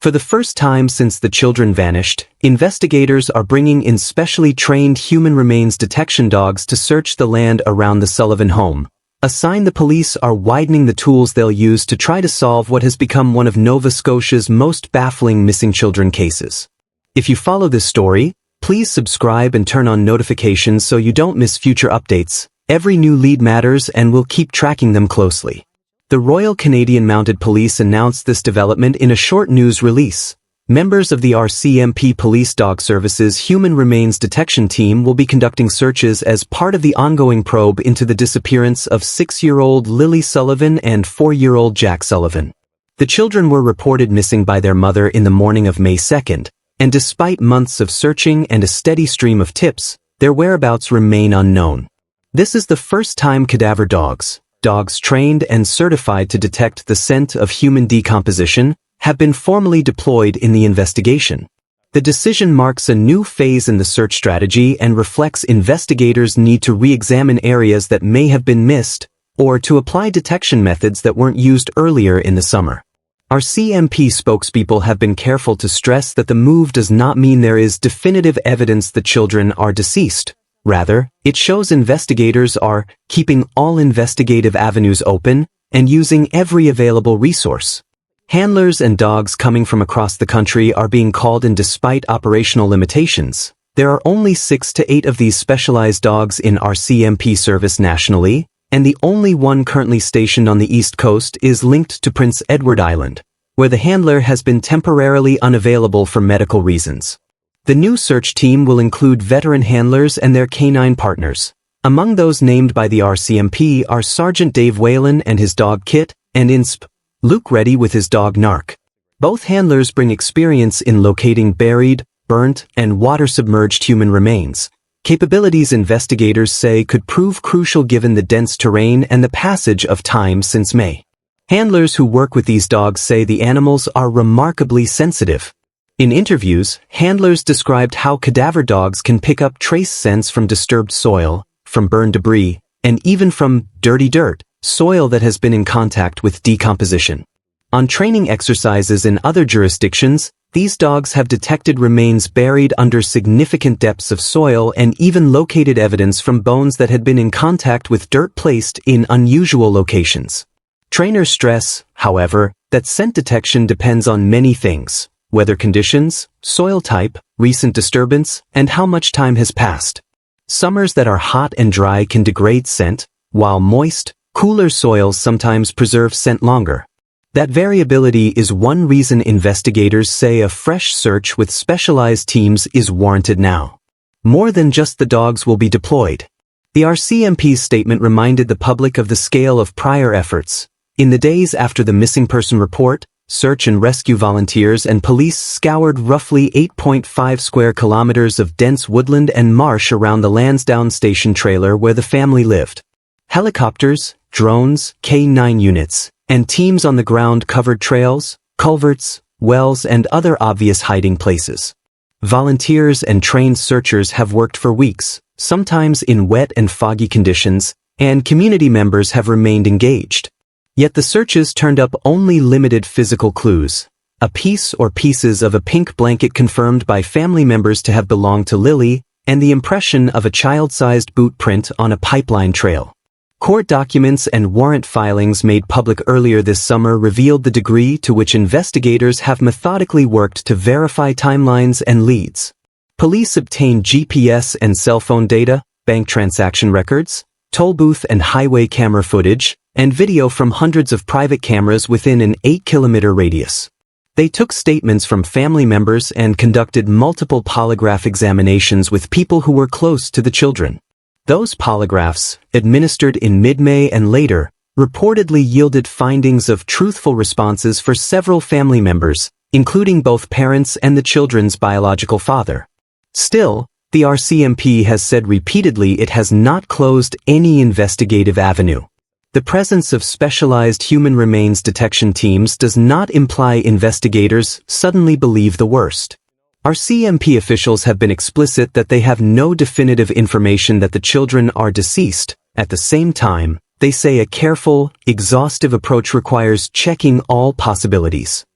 For the first time since the children vanished, investigators are bringing in specially trained human remains detection dogs to search the land around the Sullivan home, a sign the police are widening the tools they'll use to try to solve what has become one of Nova Scotia's most baffling missing children cases. If you follow this story, please subscribe and turn on notifications so you don't miss future updates. Every new lead matters and we'll keep tracking them closely. The Royal Canadian Mounted Police announced this development in a short news release. Members of the RCMP Police Dog Service's Human Remains Detection Team will be conducting searches as part of the ongoing probe into the disappearance of 6-year-old Lily Sullivan and 4-year-old Jack Sullivan. The children were reported missing by their mother in the morning of May 2nd, and despite months of searching and a steady stream of tips, their whereabouts remain unknown. This is the first time Cadaver Dogs, dogs trained and certified to detect the scent of human decomposition, have been formally deployed in the investigation. The decision marks a new phase in the search strategy and reflects investigators' need to re-examine areas that may have been missed, or to apply detection methods that weren't used earlier in the summer. RCMP spokespeople have been careful to stress that the move does not mean there is definitive evidence the children are deceased. Rather, it shows investigators are keeping all investigative avenues open and using every available resource. Handlers and dogs coming from across the country are being called in despite operational limitations. There are only 6 to 8 of these specialized dogs in RCMP service nationally, and the only one currently stationed on the East Coast is linked to Prince Edward Island, where the handler has been temporarily unavailable for medical reasons. The new search team will include veteran handlers and their canine partners. Among those named by the RCMP are Sergeant Dave Whalen and his dog Kit, and Insp. Luke Reddy with his dog Narc. Both handlers bring experience in locating buried, burnt, and water-submerged human remains, capabilities investigators say could prove crucial given the dense terrain and the passage of time since May. Handlers who work with these dogs say the animals are remarkably sensitive. In interviews, handlers described how cadaver dogs can pick up trace scents from disturbed soil, from burned debris, and even from dirty dirt, soil that has been in contact with decomposition. On training exercises in other jurisdictions, these dogs have detected remains buried under significant depths of soil and even located evidence from bones that had been in contact with dirt placed in unusual locations. Trainers stress, however, that scent detection depends on many things: weather conditions, soil type, recent disturbance, and how much time has passed. Summers that are hot and dry can degrade scent, while moist, cooler soils sometimes preserve scent longer. That variability is one reason investigators say a fresh search with specialized teams is warranted now. More than just the dogs will be deployed. The RCMP's statement reminded the public of the scale of prior efforts. In the days after the missing person report, search and rescue volunteers and police scoured roughly 8.5 square kilometers of dense woodland and marsh around the Lansdowne Station trailer where the family lived. Helicopters, drones, K-9 units, and teams on the ground covered trails, culverts, wells, and other obvious hiding places. Volunteers and trained searchers have worked for weeks, sometimes in wet and foggy conditions, and community members have remained engaged. Yet the searches turned up only limited physical clues. A piece or pieces of a pink blanket confirmed by family members to have belonged to Lily, and the impression of a child-sized boot print on a pipeline trail. Court documents and warrant filings made public earlier this summer revealed the degree to which investigators have methodically worked to verify timelines and leads. Police obtained GPS and cell phone data, bank transaction records, toll booth and highway camera footage, and video from hundreds of private cameras within an 8-kilometer radius. They took statements from family members and conducted multiple polygraph examinations with people who were close to the children. Those polygraphs, administered in mid-May and later, reportedly yielded findings of truthful responses for several family members, including both parents and the children's biological father. Still, the RCMP has said repeatedly it has not closed any investigative avenue. The presence of specialized human remains detection teams does not imply investigators suddenly believe the worst. RCMP officials have been explicit that they have no definitive information that the children are deceased. At the same time, they say a careful, exhaustive approach requires checking all possibilities.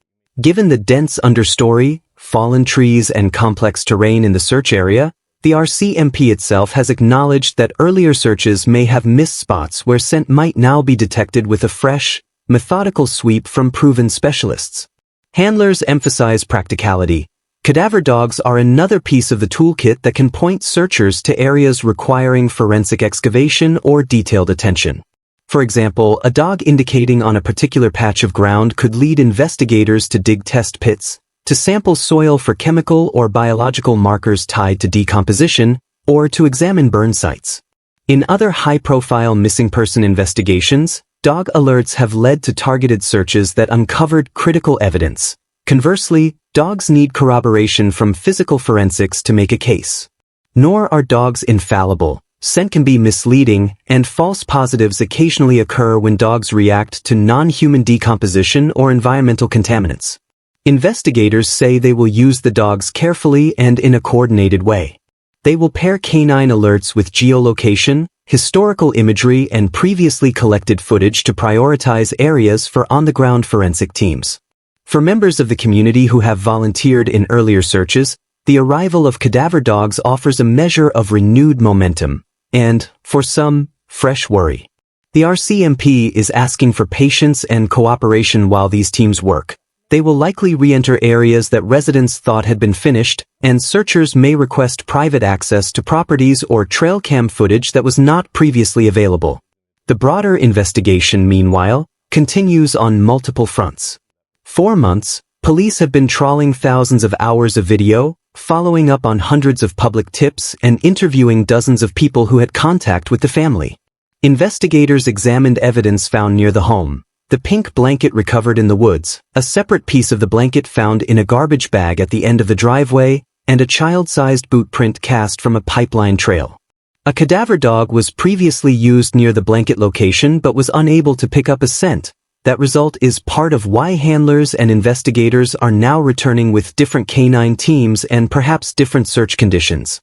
Given the dense understory, fallen trees and complex terrain in the search area, the RCMP itself has acknowledged that earlier searches may have missed spots where scent might now be detected with a fresh, methodical sweep from proven specialists. Handlers emphasize practicality. Cadaver dogs are another piece of the toolkit that can point searchers to areas requiring forensic excavation or detailed attention. For example, a dog indicating on a particular patch of ground could lead investigators to dig test pits, to sample soil for chemical or biological markers tied to decomposition, or to examine burn sites. In other high-profile missing person investigations, dog alerts have led to targeted searches that uncovered critical evidence. Conversely, dogs need corroboration from physical forensics to make a case. Nor are dogs infallible. Scent can be misleading, and false positives occasionally occur when dogs react to non-human decomposition or environmental contaminants. Investigators say they will use the dogs carefully and in a coordinated way. They will pair canine alerts with geolocation, historical imagery, and previously collected footage to prioritize areas for on-the-ground forensic teams. For members of the community who have volunteered in earlier searches, the arrival of cadaver dogs offers a measure of renewed momentum, and, for some, fresh worry. The RCMP is asking for patience and cooperation while these teams work. They will likely re-enter areas that residents thought had been finished, and searchers may request private access to properties or trail cam footage that was not previously available. The broader investigation, meanwhile, continues on multiple fronts. For months, police have been trawling thousands of hours of video, following up on hundreds of public tips, and interviewing dozens of people who had contact with the family. Investigators examined evidence found near the home. The pink blanket recovered in the woods, a separate piece of the blanket found in a garbage bag at the end of the driveway, and a child-sized boot print cast from a pipeline trail. A cadaver dog was previously used near the blanket location but was unable to pick up a scent. That result is part of why handlers and investigators are now returning with different canine teams and perhaps different search conditions.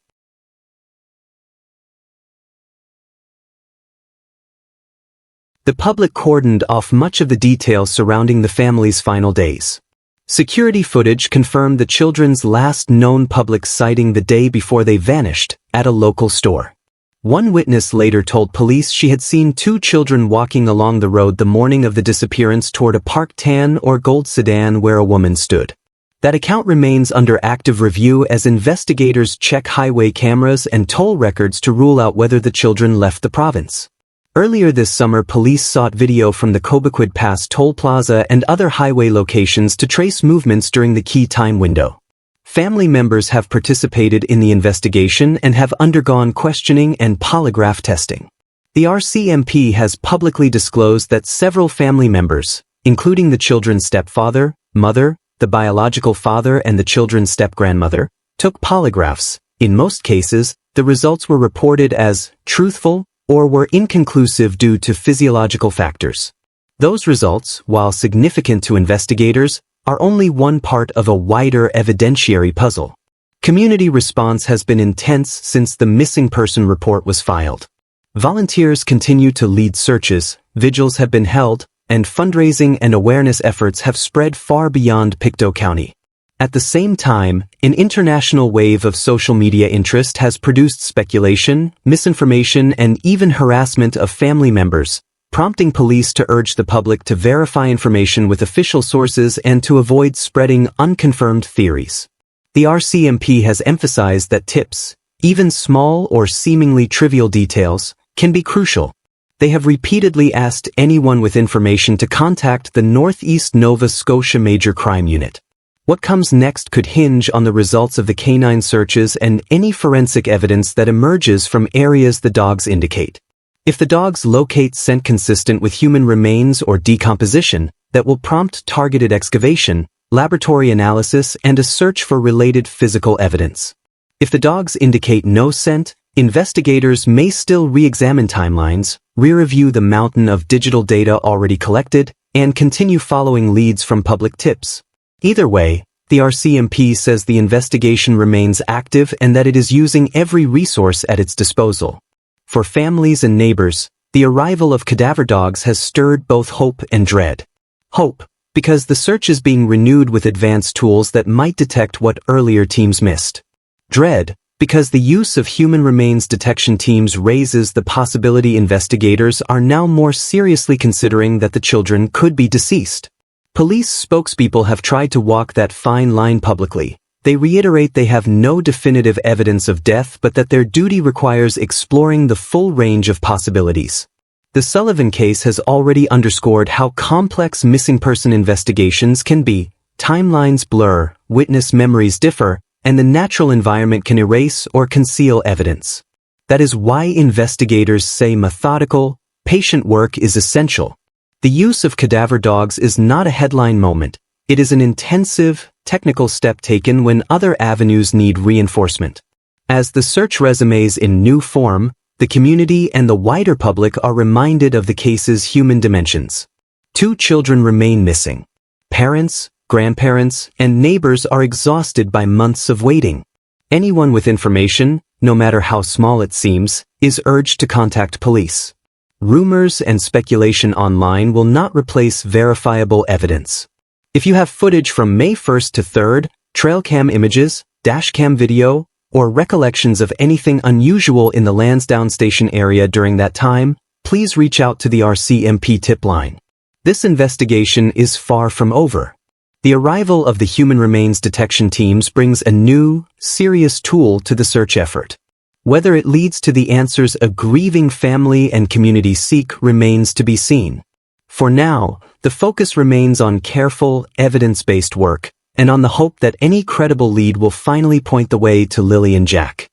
The public cordoned off much of the details surrounding the family's final days. Security footage confirmed the children's last known public sighting the day before they vanished, at a local store. One witness later told police she had seen two children walking along the road the morning of the disappearance toward a parked tan or gold sedan where a woman stood. That account remains under active review as investigators check highway cameras and toll records to rule out whether the children left the province. Earlier this summer, police sought video from the Cobequid Pass toll plaza and other highway locations to trace movements during the key time window. Family members have participated in the investigation and have undergone questioning and polygraph testing. The RCMP has publicly disclosed that several family members, including the children's stepfather, mother, the biological father and the children's step-grandmother, took polygraphs. In most cases, the results were reported as truthful or were inconclusive due to physiological factors. Those results, while significant to investigators, are only one part of a wider evidentiary puzzle. Community response has been intense since the missing person report was filed. Volunteers continue to lead searches, vigils have been held, and fundraising and awareness efforts have spread far beyond Pictou County. At the same time, an international wave of social media interest has produced speculation, misinformation, and even harassment of family members, prompting police to urge the public to verify information with official sources and to avoid spreading unconfirmed theories. The RCMP has emphasized that tips, even small or seemingly trivial details, can be crucial. They have repeatedly asked anyone with information to contact the Northeast Nova Scotia Major Crime Unit. What comes next could hinge on the results of the canine searches and any forensic evidence that emerges from areas the dogs indicate. If the dogs locate scent consistent with human remains or decomposition, that will prompt targeted excavation, laboratory analysis, and a search for related physical evidence. If the dogs indicate no scent, investigators may still re-examine timelines, re-review the mountain of digital data already collected, and continue following leads from public tips. Either way, the RCMP says the investigation remains active and that it is using every resource at its disposal. For families and neighbors, the arrival of cadaver dogs has stirred both hope and dread. Hope, because the search is being renewed with advanced tools that might detect what earlier teams missed. Dread, because the use of human remains detection teams raises the possibility investigators are now more seriously considering that the children could be deceased. Police spokespeople have tried to walk that fine line publicly. They reiterate they have no definitive evidence of death but that their duty requires exploring the full range of possibilities. The Sullivan case has already underscored how complex missing person investigations can be. Timelines blur, witness memories differ, and the natural environment can erase or conceal evidence. That is why investigators say methodical, patient work is essential. The use of cadaver dogs is not a headline moment. It is an intensive, technical step taken when other avenues need reinforcement. As the search resumes in new form, the community and the wider public are reminded of the case's human dimensions. 2 children remain missing. Parents, grandparents, and neighbors are exhausted by months of waiting. Anyone with information, no matter how small it seems, is urged to contact police. Rumors and speculation online will not replace verifiable evidence. If you have footage from May 1st to 3rd, trail cam images, dashcam video, or recollections of anything unusual in the Lansdowne Station area during that time, please reach out to the RCMP tip line. This investigation is far from over. The arrival of the human remains detection teams brings a new, serious tool to the search effort. Whether it leads to the answers a grieving family and community seek remains to be seen. For now, the focus remains on careful, evidence-based work, and on the hope that any credible lead will finally point the way to Lily and Jack.